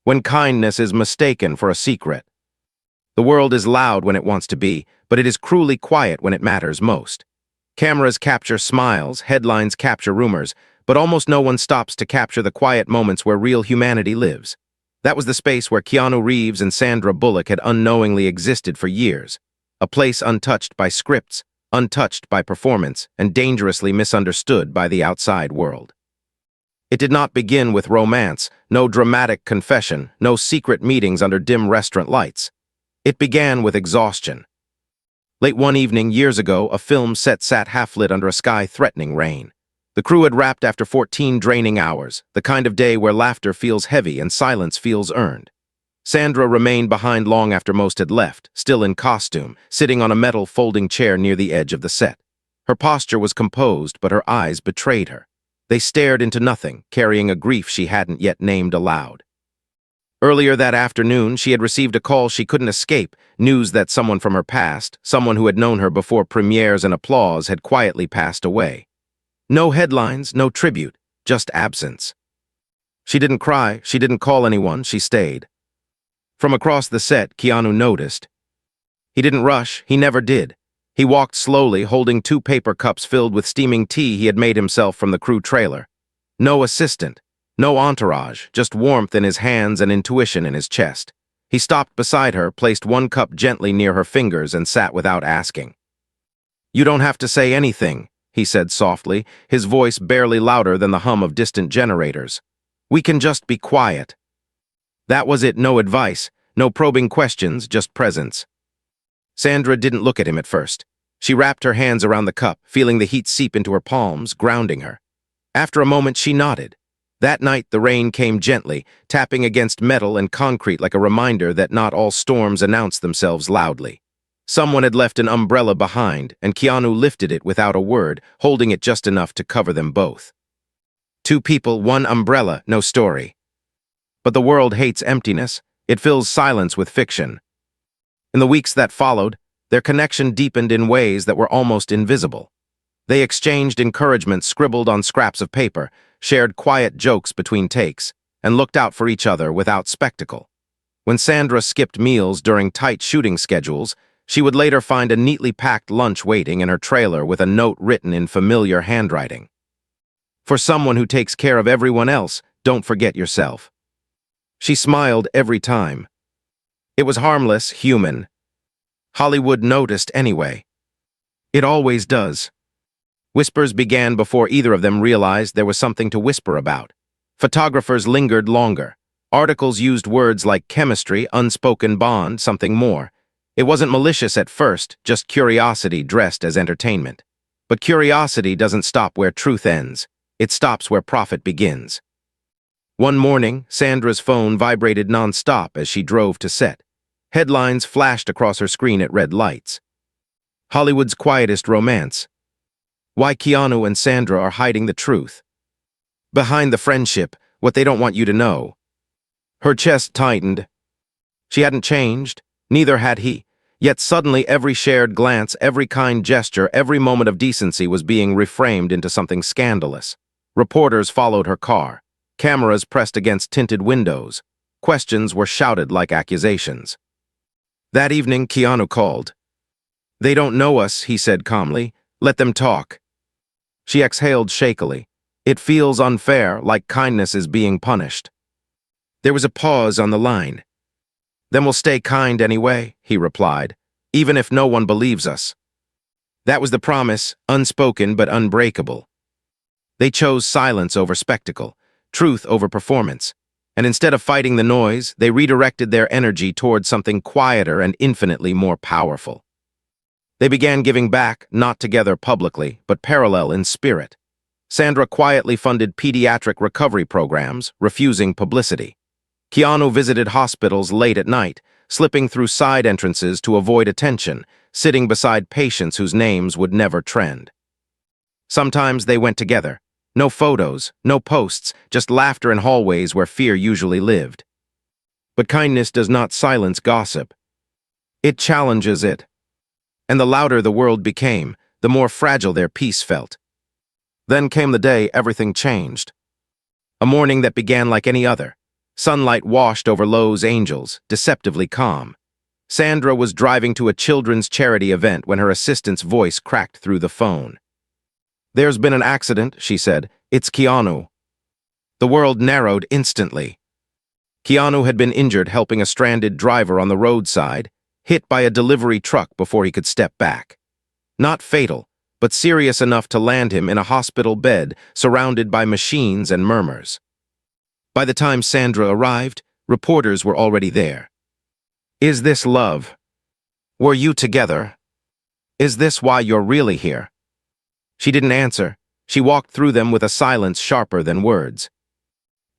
when kindness is mistaken for a secret. The world is loud when it wants to be, but it is cruelly quiet when it matters most. Cameras capture smiles, headlines capture rumors, but almost no one stops to capture the quiet moments where real humanity lives. That was the space where Keanu Reeves and Sandra Bullock had unknowingly existed for years. A place untouched by scripts, untouched by performance, and dangerously misunderstood by the outside world. It did not begin with romance, no dramatic confession, no secret meetings under dim restaurant lights. It began with exhaustion. Late one evening, years ago, a film set sat half-lit under a sky-threatening rain. The crew had wrapped after 14 draining hours, the kind of day where laughter feels heavy and silence feels earned. Sandra remained behind long after most had left, still in costume, sitting on a metal folding chair near the edge of the set. Her posture was composed, but her eyes betrayed her. They stared into nothing, carrying a grief she hadn't yet named aloud. Earlier that afternoon, she had received a call she couldn't escape, news that someone from her past, someone who had known her before premieres and applause, had quietly passed away. No headlines, no tribute, just absence. She didn't cry, she didn't call anyone, she stayed. From across the set, Keanu noticed. He didn't rush, he never did. He walked slowly, holding 2 paper cups filled with steaming tea he had made himself from the crew trailer. No assistant. No entourage, just warmth in his hands and intuition in his chest. He stopped beside her, placed 1 cup gently near her fingers, and sat without asking. "You don't have to say anything," he said softly, his voice barely louder than the hum of distant generators. "We can just be quiet." That was it, no advice, no probing questions, just presence. Sandra didn't look at him at first. She wrapped her hands around the cup, feeling the heat seep into her palms, grounding her. After a moment, she nodded. That night, the rain came gently, tapping against metal and concrete like a reminder that not all storms announce themselves loudly. Someone had left an umbrella behind, and Keanu lifted it without a word, holding it just enough to cover them both. 2 people, 1 umbrella, no story. But the world hates emptiness. It fills silence with fiction. In the weeks that followed, their connection deepened in ways that were almost invisible. They exchanged encouragement scribbled on scraps of paper, shared quiet jokes between takes, and looked out for each other without spectacle. When Sandra skipped meals during tight shooting schedules, she would later find a neatly packed lunch waiting in her trailer with a note written in familiar handwriting. "For someone who takes care of everyone else, don't forget yourself." She smiled every time. It was harmless, human. Hollywood noticed anyway. It always does. Whispers began before either of them realized there was something to whisper about. Photographers lingered longer. Articles used words like chemistry, unspoken bond, something more. It wasn't malicious at first, just curiosity dressed as entertainment. But curiosity doesn't stop where truth ends. It stops where profit begins. One morning, Sandra's phone vibrated non-stop as she drove to set. Headlines flashed across her screen at red lights. Hollywood's quietest romance. Why Keanu and Sandra are hiding the truth. Behind the friendship, what they don't want you to know. Her chest tightened. She hadn't changed, neither had he. Yet suddenly every shared glance, every kind gesture, every moment of decency was being reframed into something scandalous. Reporters followed her car. Cameras pressed against tinted windows. Questions were shouted like accusations. That evening, Keanu called. "They don't know us," he said calmly. "Let them talk." She exhaled shakily. "It feels unfair, like kindness is being punished." There was a pause on the line. "Then we'll stay kind anyway," he replied, "even if no one believes us." That was the promise, unspoken but unbreakable. They chose silence over spectacle, truth over performance, and instead of fighting the noise, they redirected their energy toward something quieter and infinitely more powerful. They began giving back, not together publicly, but parallel in spirit. Sandra quietly funded pediatric recovery programs, refusing publicity. Keanu visited hospitals late at night, slipping through side entrances to avoid attention, sitting beside patients whose names would never trend. Sometimes they went together. No photos, no posts, just laughter in hallways where fear usually lived. But kindness does not silence gossip. It challenges it. And the louder the world became, the more fragile their peace felt. Then came the day everything changed. A morning that began like any other. Sunlight washed over Lowe's angels, deceptively calm. Sandra was driving to a children's charity event when her assistant's voice cracked through the phone. "There's been an accident," she said. "It's Keanu." The world narrowed instantly. Keanu had been injured helping a stranded driver on the roadside, hit by a delivery truck before he could step back. Not fatal, but serious enough to land him in a hospital bed surrounded by machines and murmurs. By the time Sandra arrived, reporters were already there. "Is this love? Were you together? Is this why you're really here?" She didn't answer. She walked through them with a silence sharper than words.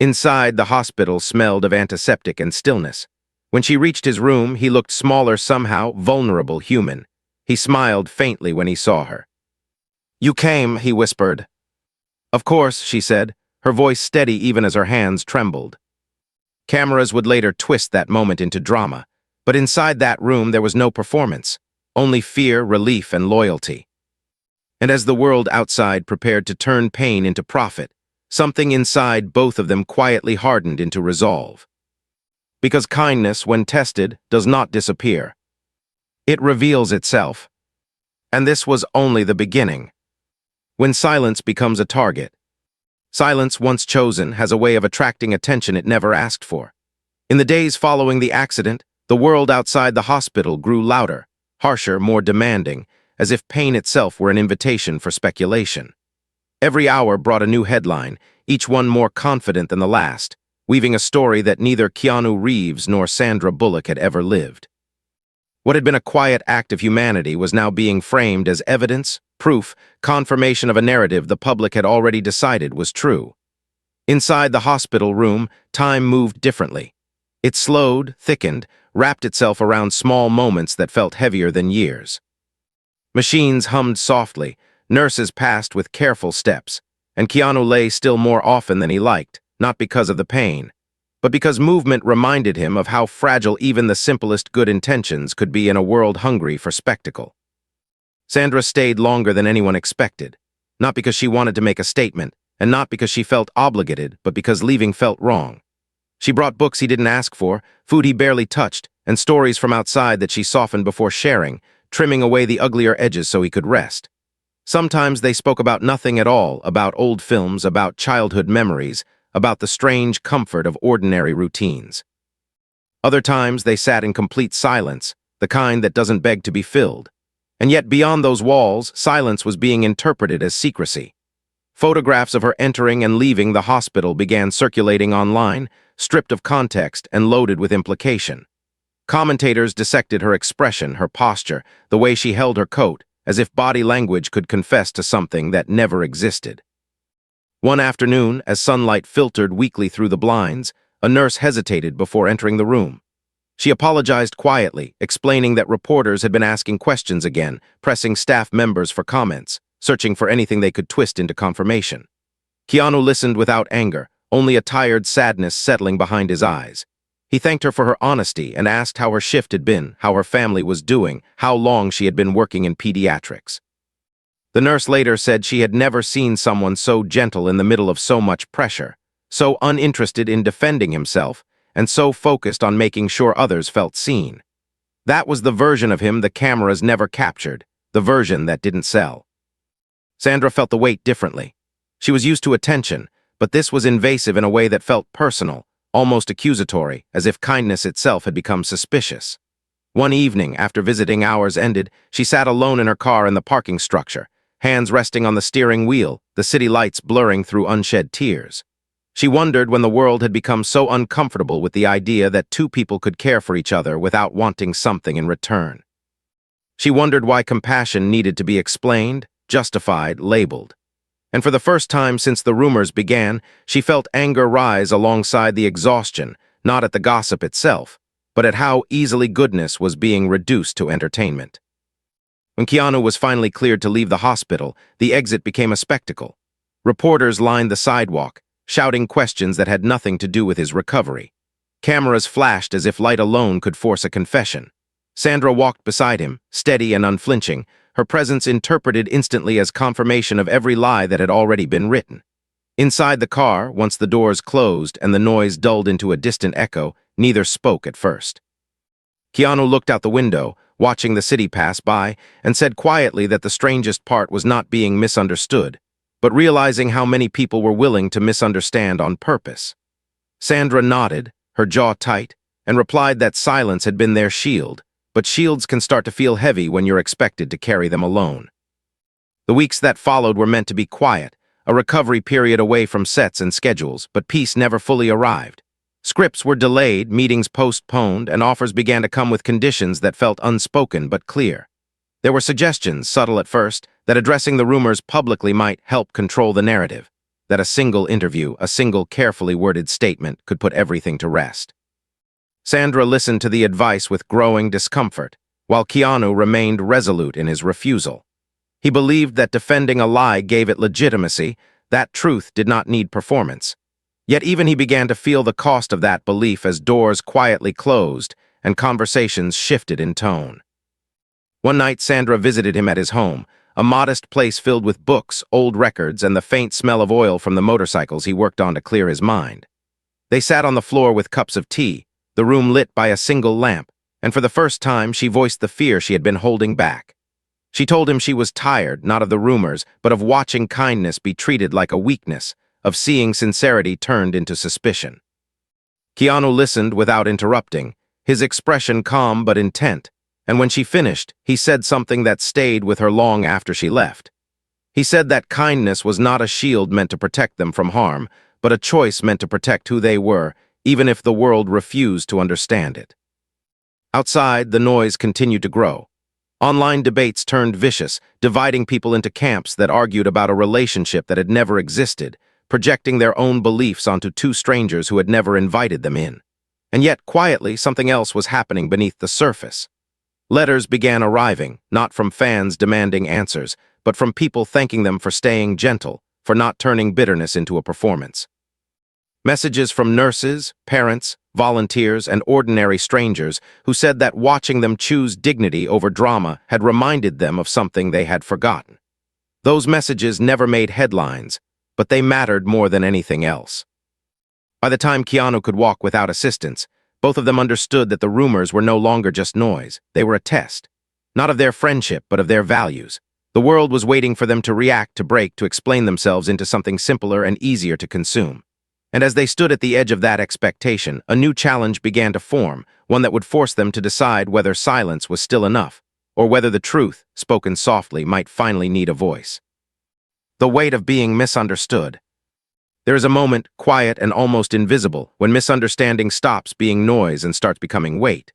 Inside, the hospital smelled of antiseptic and stillness. When she reached his room, he looked smaller somehow, vulnerable, human. He smiled faintly when he saw her. "You came," he whispered. "Of course," she said, her voice steady even as her hands trembled. Cameras would later twist that moment into drama, but inside that room there was no performance, only fear, relief, and loyalty. And as the world outside prepared to turn pain into profit, something inside both of them quietly hardened into resolve. Because kindness, when tested, does not disappear. It reveals itself. And this was only the beginning. When silence becomes a target, silence once chosen has a way of attracting attention it never asked for. In the days following the accident, the world outside the hospital grew louder, harsher, more demanding, as if pain itself were an invitation for speculation. Every hour brought a new headline, each one more confident than the last, weaving a story that neither Keanu Reeves nor Sandra Bullock had ever lived. What had been a quiet act of humanity was now being framed as evidence, proof, confirmation of a narrative the public had already decided was true. Inside the hospital room, time moved differently. It slowed, thickened, wrapped itself around small moments that felt heavier than years. Machines hummed softly, nurses passed with careful steps, and Keanu lay still more often than he liked, not because of the pain, but because movement reminded him of how fragile even the simplest good intentions could be in a world hungry for spectacle. Sandra stayed longer than anyone expected, not because she wanted to make a statement, and not because she felt obligated, but because leaving felt wrong. She brought books he didn't ask for, food he barely touched, and stories from outside that she softened before sharing, trimming away the uglier edges so he could rest. Sometimes they spoke about nothing at all, about old films, about childhood memories, about the strange comfort of ordinary routines. Other times they sat in complete silence, the kind that doesn't beg to be filled. And yet beyond those walls, silence was being interpreted as secrecy. Photographs of her entering and leaving the hospital began circulating online, stripped of context and loaded with implication. Commentators dissected her expression, her posture, the way she held her coat, as if body language could confess to something that never existed. One afternoon, as sunlight filtered weakly through the blinds, a nurse hesitated before entering the room. She apologized quietly, explaining that reporters had been asking questions again, pressing staff members for comments, searching for anything they could twist into confirmation. Keanu listened without anger, only a tired sadness settling behind his eyes. He thanked her for her honesty and asked how her shift had been, how her family was doing, how long she had been working in pediatrics. The nurse later said she had never seen someone so gentle in the middle of so much pressure, so uninterested in defending himself, and so focused on making sure others felt seen. That was the version of him the cameras never captured, the version that didn't sell. Sandra felt the weight differently. She was used to attention, but this was invasive in a way that felt personal, almost accusatory, as if kindness itself had become suspicious. One evening, after visiting hours ended, she sat alone in her car in the parking structure, hands resting on the steering wheel, the city lights blurring through unshed tears. She wondered when the world had become so uncomfortable with the idea that two people could care for each other without wanting something in return. She wondered why compassion needed to be explained, justified, labeled. And for the first time since the rumors began, she felt anger rise alongside the exhaustion, not at the gossip itself, but at how easily goodness was being reduced to entertainment. When Keanu was finally cleared to leave the hospital, the exit became a spectacle. Reporters lined the sidewalk, shouting questions that had nothing to do with his recovery. Cameras flashed as if light alone could force a confession. Sandra walked beside him, steady and unflinching, her presence interpreted instantly as confirmation of every lie that had already been written. Inside the car, once the doors closed and the noise dulled into a distant echo, neither spoke at first. Keanu looked out the window, watching the city pass by, and said quietly that the strangest part was not being misunderstood, but realizing how many people were willing to misunderstand on purpose. Sandra nodded, her jaw tight, and replied that silence had been their shield, but shields can start to feel heavy when you're expected to carry them alone. The weeks that followed were meant to be quiet, a recovery period away from sets and schedules, but peace never fully arrived. Scripts were delayed, meetings postponed, and offers began to come with conditions that felt unspoken but clear. There were suggestions, subtle at first, that addressing the rumors publicly might help control the narrative, that a single interview, a single carefully worded statement could put everything to rest. Sandra listened to the advice with growing discomfort, while Keanu remained resolute in his refusal. He believed that defending a lie gave it legitimacy, that truth did not need performance. Yet even he began to feel the cost of that belief as doors quietly closed and conversations shifted in tone. One night Sandra visited him at his home, a modest place filled with books, old records, and the faint smell of oil from the motorcycles he worked on to clear his mind. They sat on the floor with cups of tea, the room lit by a single lamp, and for the first time she voiced the fear she had been holding back. She told him she was tired, not of the rumors, but of watching kindness be treated like a weakness, of seeing sincerity turned into suspicion. Keanu listened without interrupting, his expression calm but intent, and when she finished, he said something that stayed with her long after she left. He said that kindness was not a shield meant to protect them from harm, but a choice meant to protect who they were, even if the world refused to understand it. Outside, the noise continued to grow. Online debates turned vicious, dividing people into camps that argued about a relationship that had never existed, projecting their own beliefs onto two strangers who had never invited them in. And yet, quietly, something else was happening beneath the surface. Letters began arriving, not from fans demanding answers, but from people thanking them for staying gentle, for not turning bitterness into a performance. Messages from nurses, parents, volunteers, and ordinary strangers who said that watching them choose dignity over drama had reminded them of something they had forgotten. Those messages never made headlines, but they mattered more than anything else. By the time Keanu could walk without assistance, both of them understood that the rumors were no longer just noise. They were a test, not of their friendship, but of their values. The world was waiting for them to react, to break, to explain themselves into something simpler and easier to consume. And as they stood at the edge of that expectation, a new challenge began to form, one that would force them to decide whether silence was still enough, or whether the truth, spoken softly, might finally need a voice. The weight of being misunderstood. There is a moment, quiet and almost invisible, when misunderstanding stops being noise and starts becoming weight.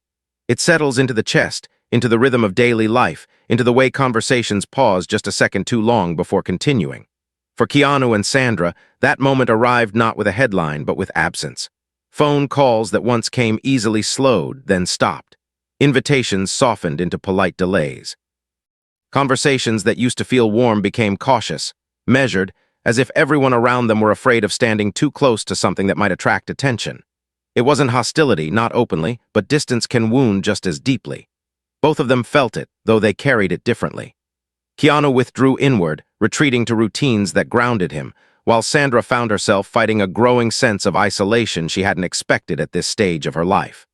It settles into the chest, into the rhythm of daily life, into the way conversations pause just a second too long before continuing. For Keanu and Sandra, that moment arrived not with a headline, but with absence. Phone calls that once came easily slowed, then stopped. Invitations softened into polite delays. Conversations that used to feel warm became cautious, measured, as if everyone around them were afraid of standing too close to something that might attract attention. It wasn't hostility, not openly, but distance can wound just as deeply. Both of them felt it, though they carried it differently. Keanu withdrew inward, retreating to routines that grounded him, while Sandra found herself fighting a growing sense of isolation she hadn't expected at this stage of her life.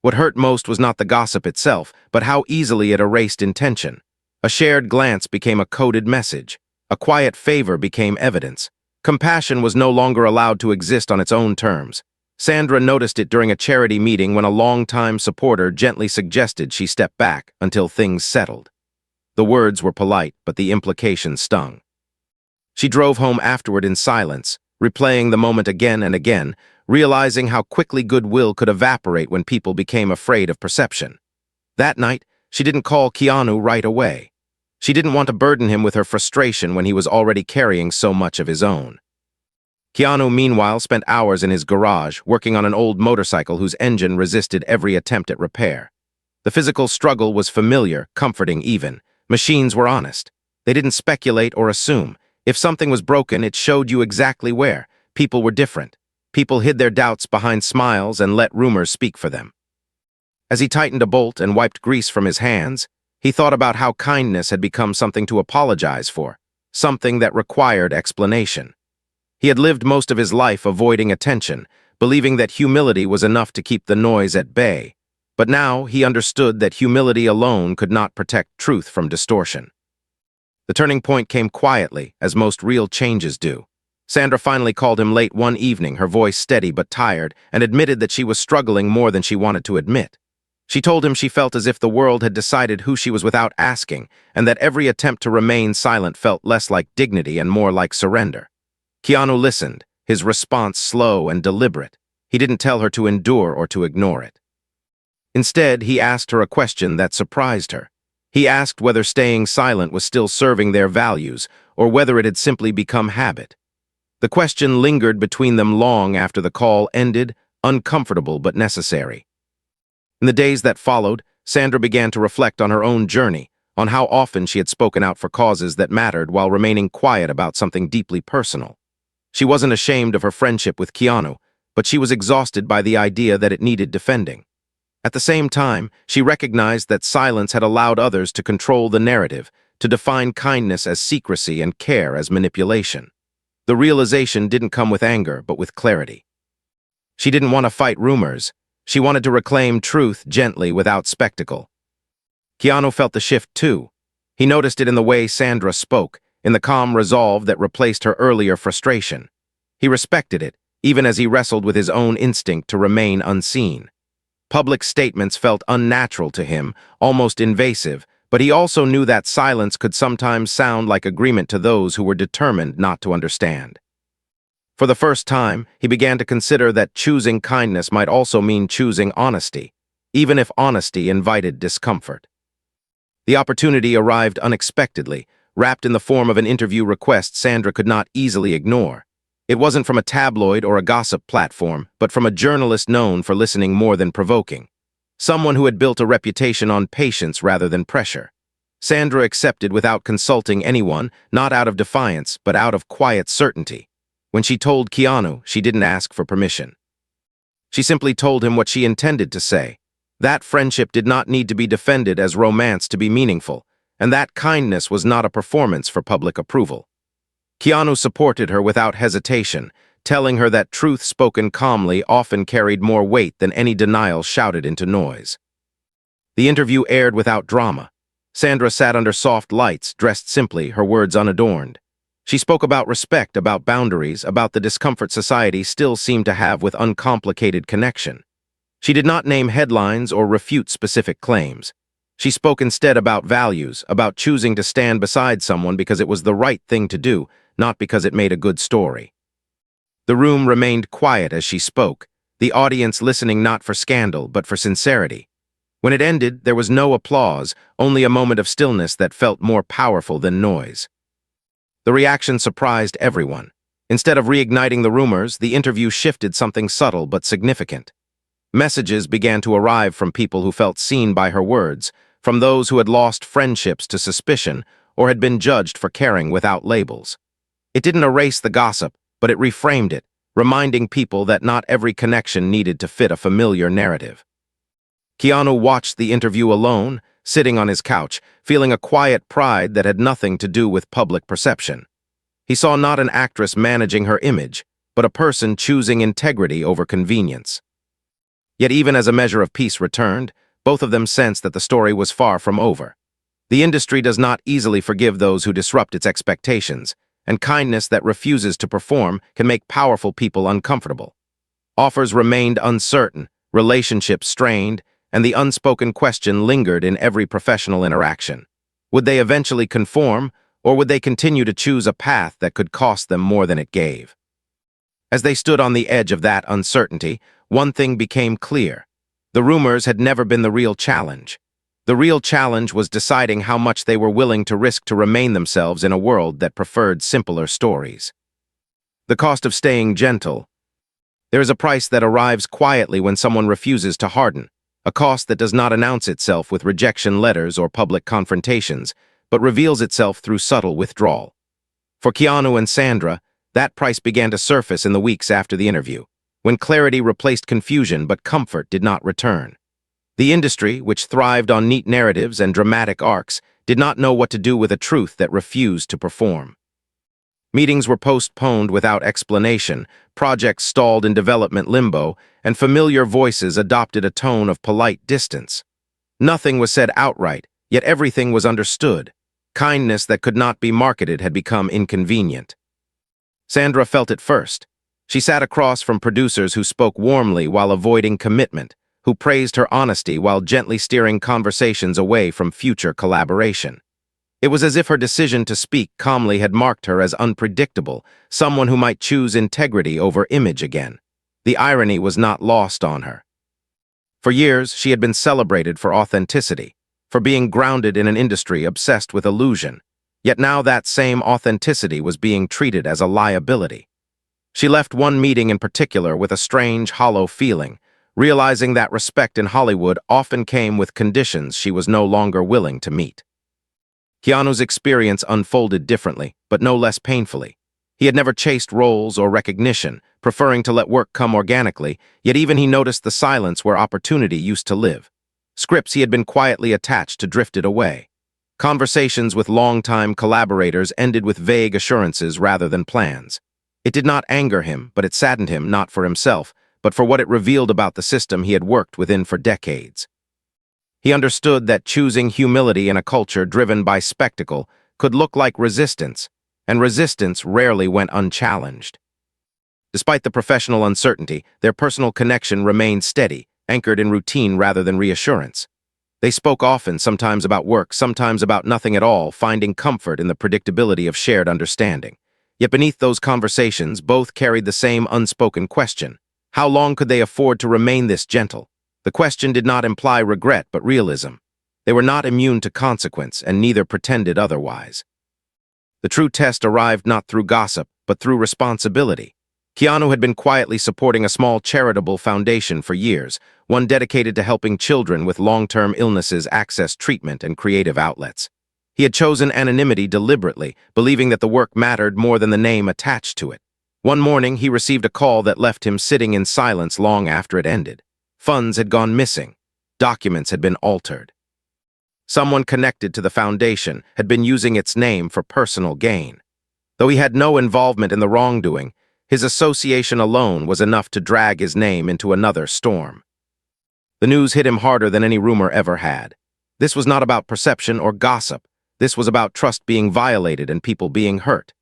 What hurt most was not the gossip itself, but how easily it erased intention. A shared glance became a coded message. A quiet favor became evidence. Compassion was no longer allowed to exist on its own terms. Sandra noticed it during a charity meeting when a longtime supporter gently suggested she step back until things settled. The words were polite, but the implication stung. She drove home afterward in silence, replaying the moment again and again, realizing how quickly goodwill could evaporate when people became afraid of perception. That night, she didn't call Keanu right away. She didn't want to burden him with her frustration when he was already carrying so much of his own. Keanu, meanwhile, spent hours in his garage, working on an old motorcycle whose engine resisted every attempt at repair. The physical struggle was familiar, comforting even. Machines were honest. They didn't speculate or assume. If something was broken, it showed you exactly where. People were different. People hid their doubts behind smiles and let rumors speak for them. As he tightened a bolt and wiped grease from his hands, he thought about how kindness had become something to apologize for, something that required explanation. He had lived most of his life avoiding attention, believing that humility was enough to keep the noise at bay. But now he understood that humility alone could not protect truth from distortion. The turning point came quietly, as most real changes do. Sandra finally called him late one evening, her voice steady but tired, and admitted that she was struggling more than she wanted to admit. She told him she felt as if the world had decided who she was without asking, and that every attempt to remain silent felt less like dignity and more like surrender. Keanu listened, his response slow and deliberate. He didn't tell her to endure or to ignore it. Instead, he asked her a question that surprised her. He asked whether staying silent was still serving their values, or whether it had simply become habit. The question lingered between them long after the call ended, uncomfortable but necessary. In the days that followed, Sandra began to reflect on her own journey, on how often she had spoken out for causes that mattered while remaining quiet about something deeply personal. She wasn't ashamed of her friendship with Keanu, but she was exhausted by the idea that it needed defending. At the same time, she recognized that silence had allowed others to control the narrative, to define kindness as secrecy and care as manipulation. The realization didn't come with anger, but with clarity. She didn't want to fight rumors. She wanted to reclaim truth gently without spectacle. Keanu felt the shift too. He noticed it in the way Sandra spoke, in the calm resolve that replaced her earlier frustration. He respected it, even as he wrestled with his own instinct to remain unseen. Public statements felt unnatural to him, almost invasive, but he also knew that silence could sometimes sound like agreement to those who were determined not to understand. For the first time, he began to consider that choosing kindness might also mean choosing honesty, even if honesty invited discomfort. The opportunity arrived unexpectedly, wrapped in the form of an interview request Sandra could not easily ignore. It wasn't from a tabloid or a gossip platform, but from a journalist known for listening more than provoking. Someone who had built a reputation on patience rather than pressure. Sandra accepted without consulting anyone, not out of defiance, but out of quiet certainty. When she told Keanu, she didn't ask for permission. She simply told him what she intended to say. That friendship did not need to be defended as romance to be meaningful, and that kindness was not a performance for public approval. Keanu supported her without hesitation, telling her that truth spoken calmly often carried more weight than any denial shouted into noise. The interview aired without drama. Sandra sat under soft lights, dressed simply, her words unadorned. She spoke about respect, about boundaries, about the discomfort society still seemed to have with uncomplicated connection. She did not name headlines or refute specific claims. She spoke instead about values, about choosing to stand beside someone because it was the right thing to do, not because it made a good story. The room remained quiet as she spoke, the audience listening not for scandal, but for sincerity. When it ended, there was no applause, only a moment of stillness that felt more powerful than noise. The reaction surprised everyone. Instead of reigniting the rumors, the interview shifted something subtle but significant. Messages began to arrive from people who felt seen by her words, from those who had lost friendships to suspicion or had been judged for caring without labels. It didn't erase the gossip, but it reframed it, reminding people that not every connection needed to fit a familiar narrative. Keanu watched the interview alone, sitting on his couch, feeling a quiet pride that had nothing to do with public perception. He saw not an actress managing her image, but a person choosing integrity over convenience. Yet even as a measure of peace returned, both of them sensed that the story was far from over. The industry does not easily forgive those who disrupt its expectations, and kindness that refuses to perform can make powerful people uncomfortable. Offers remained uncertain, relationships strained, and the unspoken question lingered in every professional interaction. Would they eventually conform, or would they continue to choose a path that could cost them more than it gave? As they stood on the edge of that uncertainty, one thing became clear. The rumors had never been the real challenge. The real challenge was deciding how much they were willing to risk to remain themselves in a world that preferred simpler stories. The cost of staying gentle. There is a price that arrives quietly when someone refuses to harden, a cost that does not announce itself with rejection letters or public confrontations, but reveals itself through subtle withdrawal. For Keanu and Sandra, that price began to surface in the weeks after the interview, when clarity replaced confusion but comfort did not return. The industry, which thrived on neat narratives and dramatic arcs, did not know what to do with a truth that refused to perform. Meetings were postponed without explanation, projects stalled in development limbo, and familiar voices adopted a tone of polite distance. Nothing was said outright, yet everything was understood. Kindness that could not be marketed had become inconvenient. Sandra felt it first. She sat across from producers who spoke warmly while avoiding commitment, who praised her honesty while gently steering conversations away from future collaboration. It was as if her decision to speak calmly had marked her as unpredictable, someone who might choose integrity over image again. The irony was not lost on her. For years, she had been celebrated for authenticity, for being grounded in an industry obsessed with illusion. Yet now that same authenticity was being treated as a liability. She left one meeting in particular with a strange, hollow feeling, realizing that respect in Hollywood often came with conditions she was no longer willing to meet. Keanu's experience unfolded differently, but no less painfully. He had never chased roles or recognition, preferring to let work come organically, yet even he noticed the silence where opportunity used to live. Scripts he had been quietly attached to drifted away. Conversations with longtime collaborators ended with vague assurances rather than plans. It did not anger him, but it saddened him not for himself, but for what it revealed about the system he had worked within for decades. He understood that choosing humility in a culture driven by spectacle could look like resistance, and resistance rarely went unchallenged. Despite the professional uncertainty, their personal connection remained steady, anchored in routine rather than reassurance. They spoke often, sometimes about work, sometimes about nothing at all, finding comfort in the predictability of shared understanding. Yet beneath those conversations, both carried the same unspoken question. How long could they afford to remain this gentle? The question did not imply regret, but realism. They were not immune to consequence, and neither pretended otherwise. The true test arrived not through gossip, but through responsibility. Keanu had been quietly supporting a small charitable foundation for years, one dedicated to helping children with long-term illnesses access treatment and creative outlets. He had chosen anonymity deliberately, believing that the work mattered more than the name attached to it. One morning, he received a call that left him sitting in silence long after it ended. Funds had gone missing. Documents had been altered. Someone connected to the foundation had been using its name for personal gain. Though he had no involvement in the wrongdoing, his association alone was enough to drag his name into another storm. The news hit him harder than any rumor ever had. This was not about perception or gossip. This was about trust being violated and people being hurt.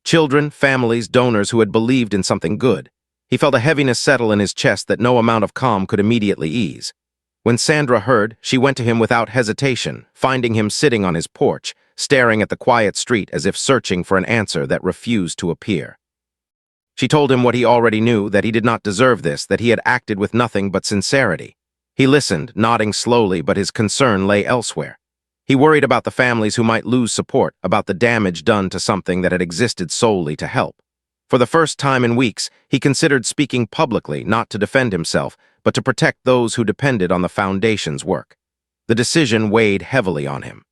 Children, families, donors who had believed in something good. He felt a heaviness settle in his chest that no amount of calm could immediately ease. When Sandra heard, she went to him without hesitation, finding him sitting on his porch, staring at the quiet street as if searching for an answer that refused to appear. She told him what he already knew, that he did not deserve this, that he had acted with nothing but sincerity. He listened, nodding slowly, but his concern lay elsewhere. He worried about the families who might lose support, about the damage done to something that had existed solely to help. For the first time in weeks, he considered speaking publicly, not to defend himself, but to protect those who depended on the foundation's work. The decision weighed heavily on him.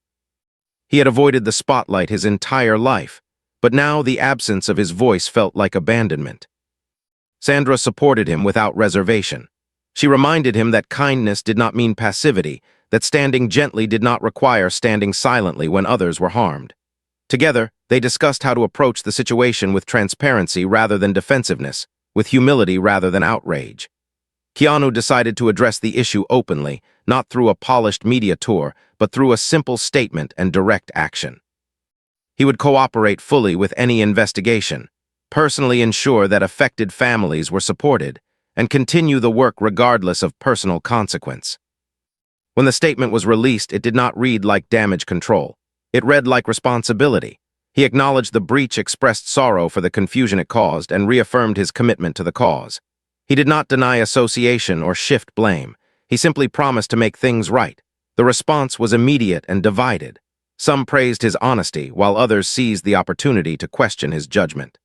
He had avoided the spotlight his entire life, but now the absence of his voice felt like abandonment. Sandra supported him without reservation. She reminded him that kindness did not mean passivity, that standing gently did not require standing silently when others were harmed. Together, they discussed how to approach the situation with transparency rather than defensiveness, with humility rather than outrage. Keanu decided to address the issue openly, not through a polished media tour, but through a simple statement and direct action. He would cooperate fully with any investigation, personally ensure that affected families were supported, and continue the work regardless of personal consequence. When the statement was released, it did not read like damage control. It read like responsibility. He acknowledged the breach, expressed sorrow for the confusion it caused, and reaffirmed his commitment to the cause. He did not deny association or shift blame. He simply promised to make things right. The response was immediate and divided. Some praised his honesty, while others seized the opportunity to question his judgment.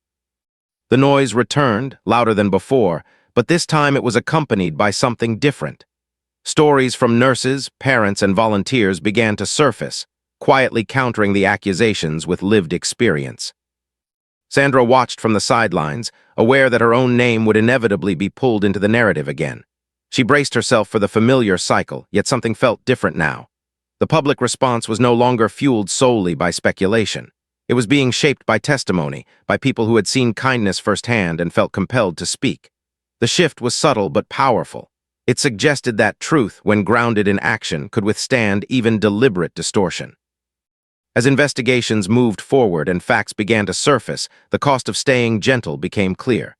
The noise returned, louder than before, but this time it was accompanied by something different. Stories from nurses, parents, and volunteers began to surface, quietly countering the accusations with lived experience. Sandra watched from the sidelines, aware that her own name would inevitably be pulled into the narrative again. She braced herself for the familiar cycle, yet something felt different now. The public response was no longer fueled solely by speculation. It was being shaped by testimony, by people who had seen kindness firsthand and felt compelled to speak. The shift was subtle but powerful. It suggested that truth, when grounded in action, could withstand even deliberate distortion. As investigations moved forward and facts began to surface, the cost of staying gentle became clear.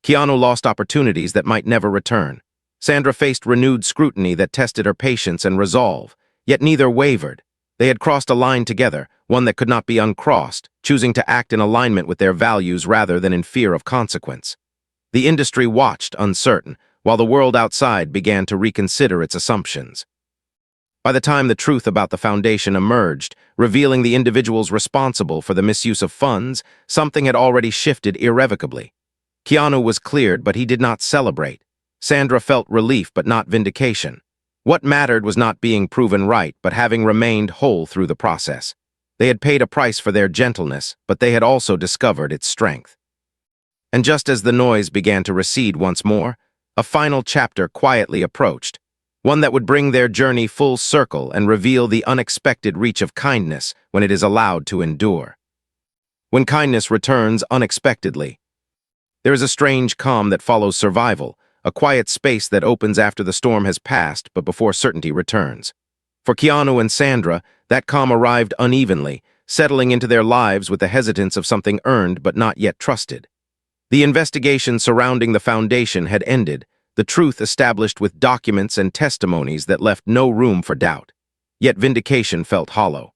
Keanu lost opportunities that might never return. Sandra faced renewed scrutiny that tested her patience and resolve, yet neither wavered. They had crossed a line together, one that could not be uncrossed, choosing to act in alignment with their values rather than in fear of consequence. The industry watched, uncertain, while the world outside began to reconsider its assumptions. By the time the truth about the foundation emerged, revealing the individuals responsible for the misuse of funds, something had already shifted irrevocably. Keanu was cleared, but he did not celebrate. Sandra felt relief, but not vindication. What mattered was not being proven right, but having remained whole through the process. They had paid a price for their gentleness, but they had also discovered its strength. And just as the noise began to recede once more, a final chapter quietly approached, one that would bring their journey full circle and reveal the unexpected reach of kindness when it is allowed to endure. When kindness returns unexpectedly, there is a strange calm that follows survival, a quiet space that opens after the storm has passed but before certainty returns. For Keanu and Sandra, that calm arrived unevenly, settling into their lives with the hesitance of something earned but not yet trusted. The investigation surrounding the foundation had ended, the truth established with documents and testimonies that left no room for doubt. Yet vindication felt hollow.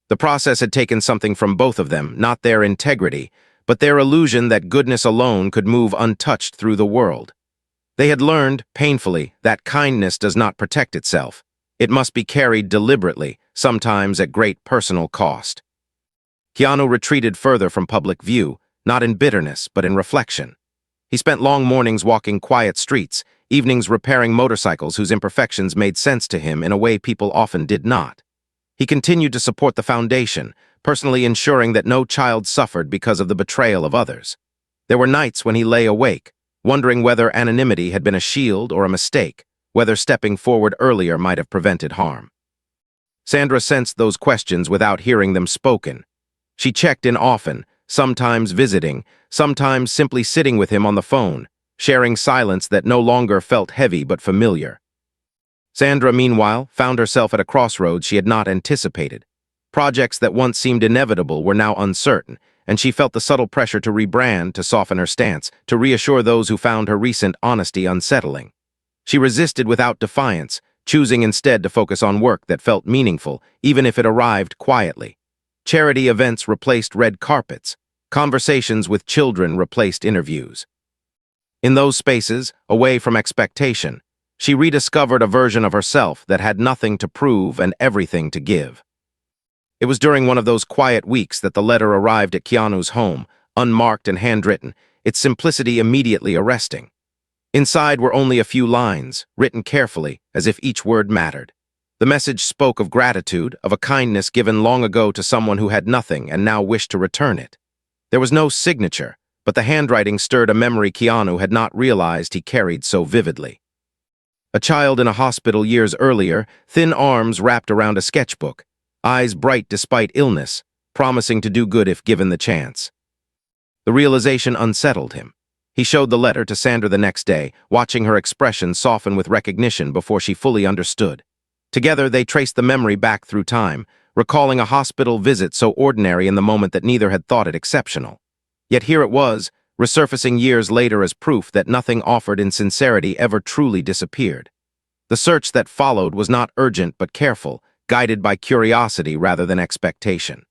The process had taken something from both of them, not their integrity, but their illusion that goodness alone could move untouched through the world. They had learned, painfully, that kindness does not protect itself. It must be carried deliberately, sometimes at great personal cost. Keanu retreated further from public view, not in bitterness, but in reflection. He spent long mornings walking quiet streets, evenings repairing motorcycles whose imperfections made sense to him in a way people often did not. He continued to support the foundation, personally ensuring that no child suffered because of the betrayal of others. There were nights when he lay awake, wondering whether anonymity had been a shield or a mistake, whether stepping forward earlier might have prevented harm. Sandra sensed those questions without hearing them spoken. She checked in often, sometimes visiting, sometimes simply sitting with him on the phone, sharing silence that no longer felt heavy but familiar. Sandra, meanwhile, found herself at a crossroads she had not anticipated. Projects that once seemed inevitable were now uncertain, and she felt the subtle pressure to rebrand, to soften her stance, to reassure those who found her recent honesty unsettling. She resisted without defiance, choosing instead to focus on work that felt meaningful, even if it arrived quietly. Charity events replaced red carpets. Conversations with children replaced interviews. In those spaces, away from expectation, she rediscovered a version of herself that had nothing to prove and everything to give. It was during one of those quiet weeks that the letter arrived at Keanu's home, unmarked and handwritten, its simplicity immediately arresting. Inside were only a few lines, written carefully, as if each word mattered. The message spoke of gratitude, of a kindness given long ago to someone who had nothing and now wished to return it. There was no signature, but the handwriting stirred a memory Keanu had not realized he carried so vividly. A child in a hospital years earlier, thin arms wrapped around a sketchbook, eyes bright despite illness, promising to do good if given the chance. The realization unsettled him. He showed the letter to Sandra the next day, watching her expression soften with recognition before she fully understood. Together, they traced the memory back through time, recalling a hospital visit so ordinary in the moment that neither had thought it exceptional. Yet here it was, resurfacing years later as proof that nothing offered in sincerity ever truly disappeared. The search that followed was not urgent but careful, guided by curiosity rather than expectation.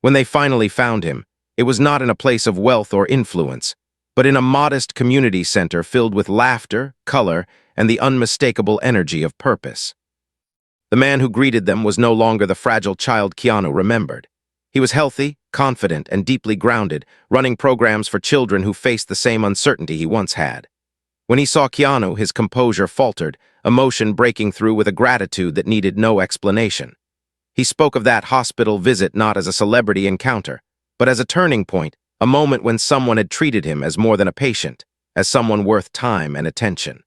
When they finally found him, it was not in a place of wealth or influence, but in a modest community center filled with laughter, color, and the unmistakable energy of purpose. The man who greeted them was no longer the fragile child Keanu remembered. He was healthy, confident, and deeply grounded, running programs for children who faced the same uncertainty he once had. When he saw Keanu, his composure faltered, emotion breaking through with a gratitude that needed no explanation. He spoke of that hospital visit not as a celebrity encounter, but as a turning point, a moment when someone had treated him as more than a patient, as someone worth time and attention.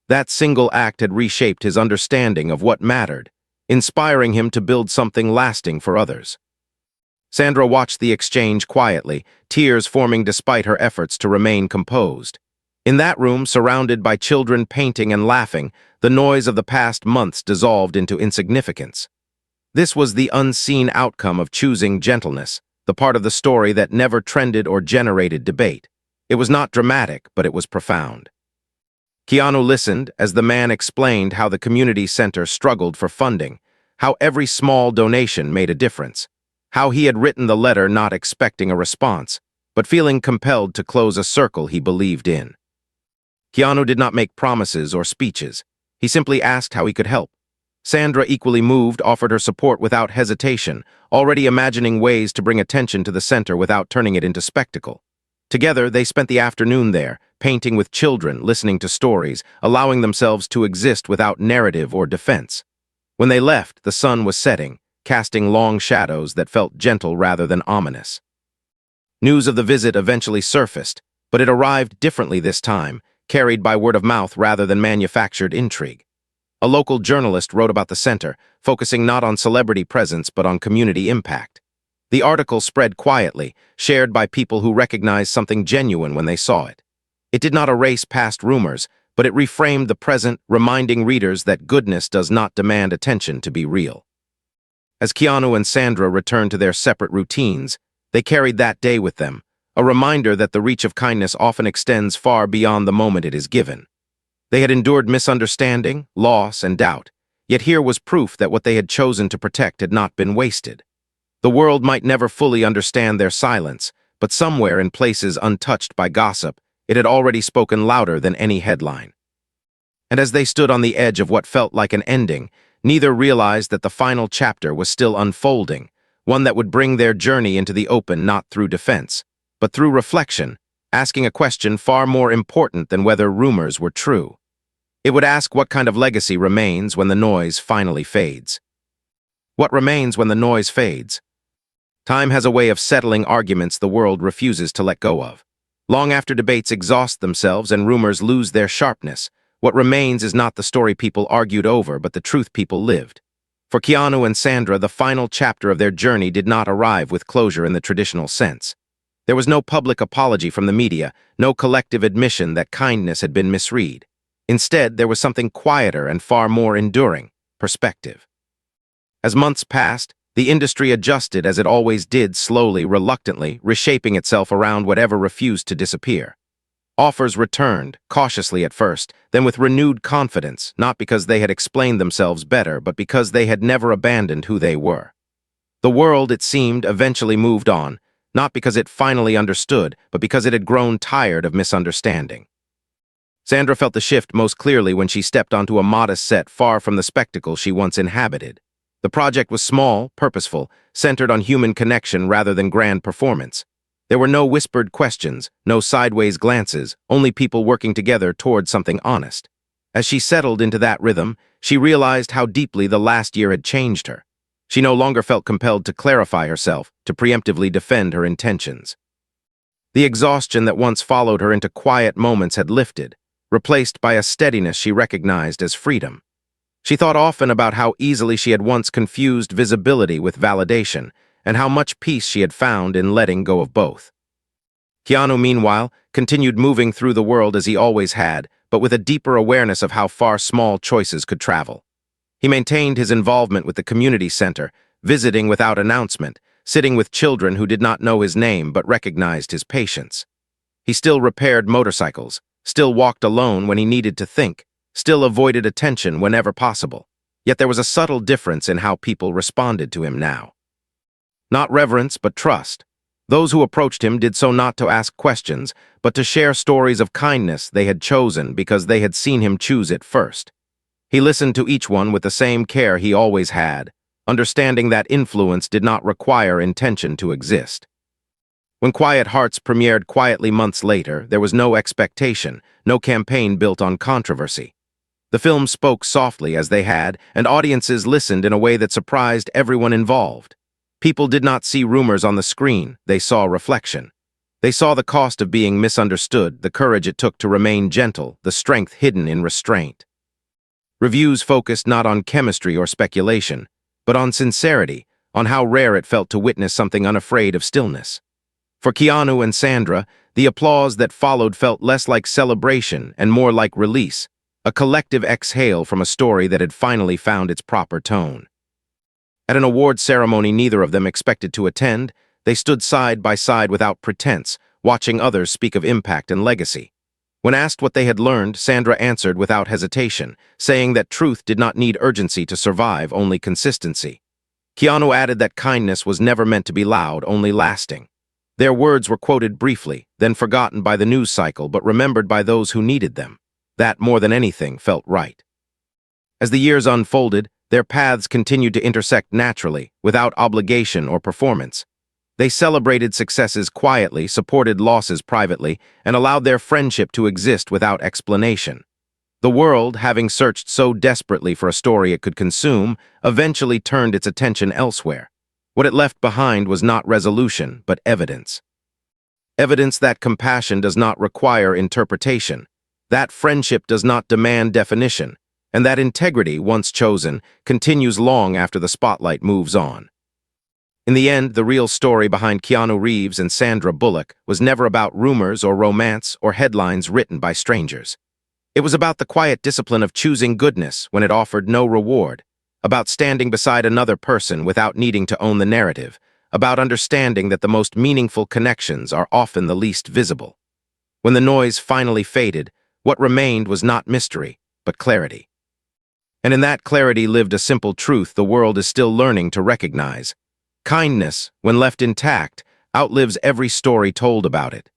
That single act had reshaped his understanding of what mattered, inspiring him to build something lasting for others. Sandra watched the exchange quietly, tears forming despite her efforts to remain composed. In that room, surrounded by children painting and laughing, the noise of the past months dissolved into insignificance. This was the unseen outcome of choosing gentleness, the part of the story that never trended or generated debate. It was not dramatic, but it was profound. Keanu listened as the man explained how the community center struggled for funding, how every small donation made a difference, how he had written the letter not expecting a response, but feeling compelled to close a circle he believed in. Keanu did not make promises or speeches. He simply asked how he could help. Sandra, equally moved, offered her support without hesitation, already imagining ways to bring attention to the center without turning it into spectacle. Together, they spent the afternoon there, painting with children, listening to stories, allowing themselves to exist without narrative or defense. When they left, the sun was setting, casting long shadows that felt gentle rather than ominous. News of the visit eventually surfaced, but it arrived differently this time, carried by word of mouth rather than manufactured intrigue. A local journalist wrote about the center, focusing not on celebrity presence but on community impact. The article spread quietly, shared by people who recognized something genuine when they saw it. It did not erase past rumors, but it reframed the present, reminding readers that goodness does not demand attention to be real. As Keanu and Sandra returned to their separate routines, they carried that day with them, a reminder that the reach of kindness often extends far beyond the moment it is given. They had endured misunderstanding, loss, and doubt, yet here was proof that what they had chosen to protect had not been wasted. The world might never fully understand their silence, but somewhere in places untouched by gossip, it had already spoken louder than any headline. And as they stood on the edge of what felt like an ending, neither realized that the final chapter was still unfolding, one that would bring their journey into the open not through defense, but through reflection, asking a question far more important than whether rumors were true. It would ask what kind of legacy remains when the noise finally fades. What remains when the noise fades? Time has a way of settling arguments the world refuses to let go of. Long after debates exhaust themselves and rumors lose their sharpness, what remains is not the story people argued over, but the truth people lived. For Keanu and Sandra, the final chapter of their journey did not arrive with closure in the traditional sense. There was no public apology from the media, no collective admission that kindness had been misread. Instead, there was something quieter and far more enduring: perspective. As months passed, the industry adjusted as it always did, slowly, reluctantly, reshaping itself around whatever refused to disappear. Offers returned, cautiously at first, then with renewed confidence, not because they had explained themselves better, but because they had never abandoned who they were. The world, it seemed, eventually moved on, not because it finally understood, but because it had grown tired of misunderstanding. Sandra felt the shift most clearly when she stepped onto a modest set far from the spectacle she once inhabited. The project was small, purposeful, centered on human connection rather than grand performance. There were no whispered questions, no sideways glances, only people working together toward something honest. As she settled into that rhythm, she realized how deeply the last year had changed her. She no longer felt compelled to clarify herself, to preemptively defend her intentions. The exhaustion that once followed her into quiet moments had lifted, replaced by a steadiness she recognized as freedom. She thought often about how easily she had once confused visibility with validation, and how much peace she had found in letting go of both. Keanu, meanwhile, continued moving through the world as he always had, but with a deeper awareness of how far small choices could travel. He maintained his involvement with the community center, visiting without announcement, sitting with children who did not know his name but recognized his patience. He still repaired motorcycles, still walked alone when he needed to think, still avoided attention whenever possible. Yet there was a subtle difference in how people responded to him now. Not reverence, but trust. Those who approached him did so not to ask questions, but to share stories of kindness they had chosen because they had seen him choose it first. He listened to each one with the same care he always had, understanding that influence did not require intention to exist. When Quiet Hearts premiered quietly months later, there was no expectation, no campaign built on controversy. The film spoke softly as they had, and audiences listened in a way that surprised everyone involved. People did not see rumors on the screen, they saw reflection. They saw the cost of being misunderstood, the courage it took to remain gentle, the strength hidden in restraint. Reviews focused not on chemistry or speculation, but on sincerity, on how rare it felt to witness something unafraid of stillness. For Keanu and Sandra, the applause that followed felt less like celebration and more like release, a collective exhale from a story that had finally found its proper tone. At an award ceremony neither of them expected to attend, they stood side by side without pretense, watching others speak of impact and legacy. When asked what they had learned, Sandra answered without hesitation, saying that truth did not need urgency to survive, only consistency. Keanu added that kindness was never meant to be loud, only lasting. Their words were quoted briefly, then forgotten by the news cycle, but remembered by those who needed them. That, more than anything, felt right. As the years unfolded, their paths continued to intersect naturally, without obligation or performance. They celebrated successes quietly, supported losses privately, and allowed their friendship to exist without explanation. The world, having searched so desperately for a story it could consume, eventually turned its attention elsewhere. What it left behind was not resolution, but evidence. Evidence that compassion does not require interpretation, that friendship does not demand definition, and that integrity, once chosen, continues long after the spotlight moves on. In the end, the real story behind Keanu Reeves and Sandra Bullock was never about rumors or romance or headlines written by strangers. It was about the quiet discipline of choosing goodness when it offered no reward, about standing beside another person without needing to own the narrative, about understanding that the most meaningful connections are often the least visible. When the noise finally faded, what remained was not mystery, but clarity. And in that clarity lived a simple truth the world is still learning to recognize. Kindness, when left intact, outlives every story told about it.